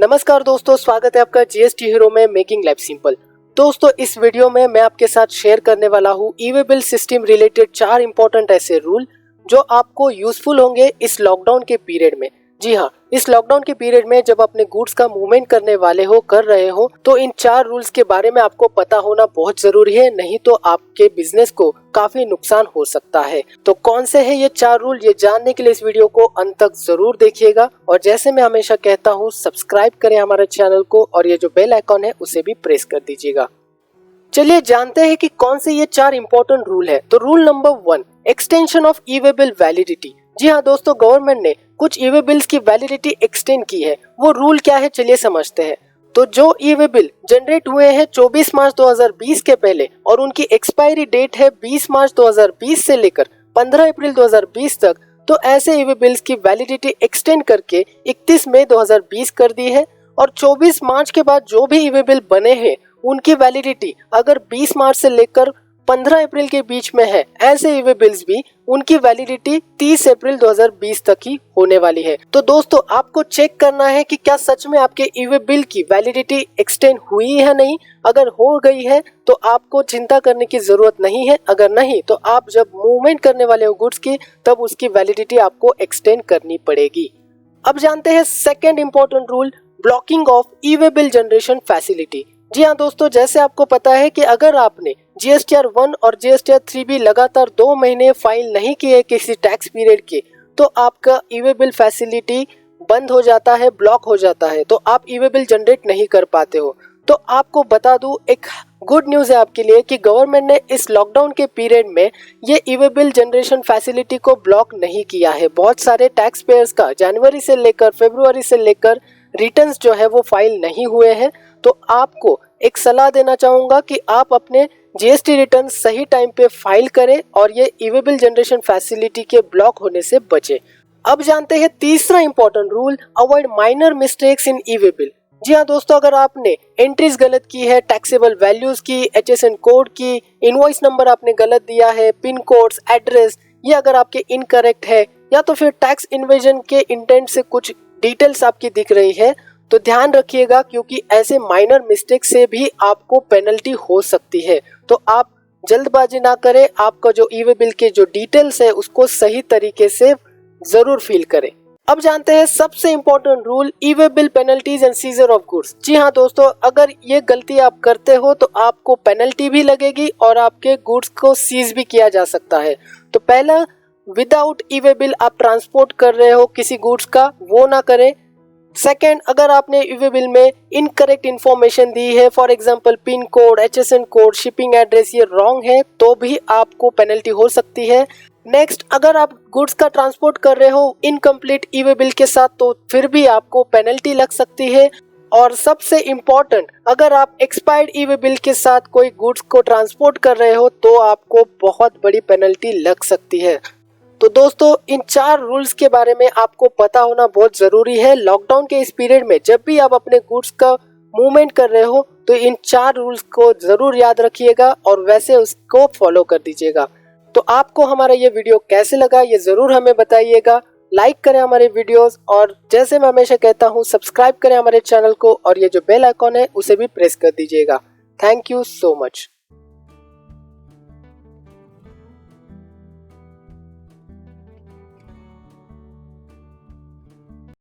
नमस्कार दोस्तों, स्वागत है आपका जीएसटी हीरो में मेकिंग लाइफ सिंपल। दोस्तों, इस वीडियो में मैं आपके साथ शेयर करने वाला हूँ e-way bill system related 4 important ऐसे रूल जो आपको यूजफुल होंगे इस लॉकडाउन के पीरियड में। जी हाँ, इस लॉकडाउन के पीरियड में जब अपने गुड्स का मूवमेंट करने वाले हो, कर रहे हो, तो इन 4 रूल्स के बारे में आपको पता होना बहुत जरूरी है, नहीं तो आपके बिजनेस को काफी नुकसान हो सकता है। तो कौन से है ये 4 रूल, ये जानने के लिए इस वीडियो को अंत तक जरूर देखिएगा। और जैसे मैं हमेशा कहता हूँ, सब्सक्राइब करें हमारे चैनल को और ये जो बेल आइकॉन है उसे भी प्रेस कर दीजिएगा। चलिए जानते हैं कि कौन से ये 4 इंपॉर्टेंट रूल है। तो rule number 1, extension of e-way bill validity. जी हाँ दोस्तों, गवर्नमेंट ने कुछ ई-वे बिल्स की वैलिडिटी एक्सटेंड की है। वो रूल क्या है, चलिए समझते हैं। तो जो ई-वे बिल जनरेट हुए हैं 24 मार्च 2020 के पहले और उनकी एक्सपायरी डेट है 20 मार्च 2020 से लेकर 15 अप्रैल 2020 तक, तो ऐसे ई-वे बिल्स की वैलिडिटी एक्सटेंड करके 31 मई 2020 कर दी है। और 24 मार्च के बाद जो भी ई-वे बिल बने हैं उनकी वैलिडिटी अगर 20 मार्च से लेकर 15 अप्रैल के बीच में है, ऐसे ई-वे बिल्स भी उनकी वैलिडिटी 30 अप्रैल 2020 तक ही होने वाली है। तो दोस्तों, आपको चेक करना है कि क्या सच में आपके ई-वे बिल की वैलिडिटी एक्सटेंड हुई है नहीं। अगर हो गई है तो आपको चिंता करने की जरूरत नहीं है, अगर नहीं तो आप जब मूवमेंट करने वाले हो गुड्स की, तब उसकी वैलिडिटी आपको एक्सटेंड करनी पड़ेगी। अब जानते हैं second important rule, blocking of e-way bill generation facility. जी हाँ दोस्तों, जैसे आपको पता है कि अगर आपने GSTR 1 और GSTR 3B लगातार 2 महीने फाइल नहीं किए किसी टैक्स पीरियड के, तो आपका ई-वे बिल फैसिलिटी बंद हो जाता है, ब्लॉक हो जाता है, तो आप ई-वे बिल जनरेट नहीं कर पाते हो। तो आपको बता दूं, एक गुड न्यूज है आपके लिए कि गवर्नमेंट ने इस लॉकडाउन के पीरियड में ये ई-वे बिल जनरेशन फैसिलिटी को ब्लॉक नहीं किया है। बहुत सारे टैक्स पेयर्स का जनवरी से लेकर फरवरी से लेकर रिटर्न्स जो है वो फाइल नहीं हुए हैं। तो आपको एक सलाह देना चाहूंगा कि आप अपने जीएसटी रिटर्न सही टाइम पे फाइल करें और ये ई-वे बिल जनरेशन फैसिलिटी के ब्लॉक होने से बचे। अब जानते हैं तीसरा important rule, avoid minor mistakes in e way bill. जी हाँ दोस्तों, अगर आपने एंट्रीज गलत की है, टैक्सेबल वैल्यूज की, HSN कोड की, इनवॉइस नंबर आपने गलत दिया है, पिन कोड्स, एड्रेस, ये अगर आपके इनकरेक्ट है, या तो फिर टैक्स इन्वेजन के इंटेंट से कुछ डिटेल्स आपकी दिख रही है, तो ध्यान रखिएगा, क्योंकि ऐसे माइनर मिस्टेक से भी आपको पेनल्टी हो सकती है। तो आप जल्दबाजी ना करें, आपका जो ई-वे बिल के जो डिटेल्स है उसको सही तरीके से जरूर फिल करें। अब जानते हैं सबसे important rule, e way bill penalties and seizure of goods. जी हाँ दोस्तों, अगर ये गलती आप करते हो तो आपको पेनल्टी भी लगेगी और आपके गुड्स को सीज भी किया जा सकता है। तो पहला, विदाउट ई-वे बिल आप ट्रांसपोर्ट कर रहे हो किसी गुड्स का, वो ना करें। सेकेंड, अगर आपने ई-वे बिल में इनकरेक्ट इन्फॉर्मेशन दी है, for example pin code, HSN code, shipping address, ये रॉन्ग है, तो भी आपको पेनल्टी हो सकती है। नेक्स्ट, अगर आप गुड्स का ट्रांसपोर्ट कर रहे हो इनकम्प्लीट ई-वे बिल के साथ, तो फिर भी आपको पेनल्टी लग सकती है। और सबसे इम्पोर्टेंट, अगर आप एक्सपायर्ड ई-वे बिल के साथ कोई गुड्स को ट्रांसपोर्ट कर रहे हो तो आपको बहुत बड़ी पेनल्टी लग सकती है। तो दोस्तों, इन 4 रूल्स के बारे में आपको पता होना बहुत जरूरी है। लॉकडाउन के इस पीरियड में जब भी आप अपने गुड्स का मूवमेंट कर रहे हो तो इन 4 रूल्स को जरूर याद रखिएगा और वैसे उसको फॉलो कर दीजिएगा। तो आपको हमारा ये वीडियो कैसे लगा, ये जरूर हमें बताइएगा। लाइक करें हमारे वीडियोस और जैसे मैं हमेशा कहता हूँ, सब्सक्राइब करें हमारे चैनल को और ये जो बेल आइकॉन है उसे भी प्रेस कर दीजिएगा। Thank you so much.